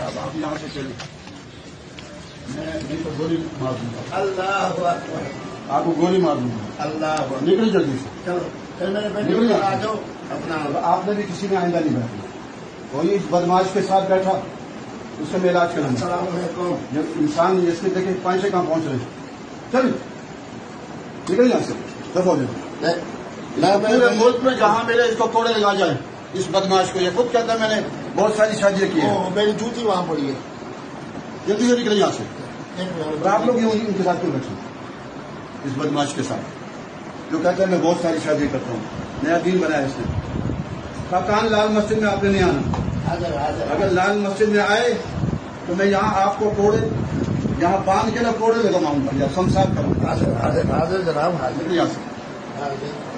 صاحب آپ یہاں سے چلیں، میں نہیں تو گولی مار دوں گا، اللہ اکبر، آپ کو گولی مار دوں گا، اللہ اکبر، نکل جلدی سے، چلو پھر میرے بیٹے نکل کو جا آ جاؤ اپنا. آپ نے بھی کسی نے آئندہ نہیں بیٹھنا، کوئی اس بدماش کے ساتھ بیٹھا اس سے میں علاج کروں گا. السلام علیکم. جب انسان اس کے دیکھے پانچ کہاں پہنچ رہے چل نکل یہاں سے دفعہ ہو جائے. پورے ملک میں جہاں میرے اس کو کوڑے لگا جائے اس بدماش کو، یہ خود کہتا ہے میں نے بہت ساری شادیاں کی ہیں. میری جوتی وہاں پڑی ہے. جلدی سے نکلے یہاں سے. اور آپ لوگ ان کے ساتھ کیوں بیٹھے اس بدماش کے ساتھ جو کہتا ہے میں بہت ساری شادی کرتا ہوں، نیا دین بنایا اس نے. کان لال مسجد میں آپ نے نہیں آنا، اگر لال مسجد میں آئے تو میں یہاں آپ کو کوڑے یہاں باندھ کے نہ کوڑے لگاؤں گا یا سمسار کروں گا. حاضر جناب، حاضر. یہاں سے حاضر.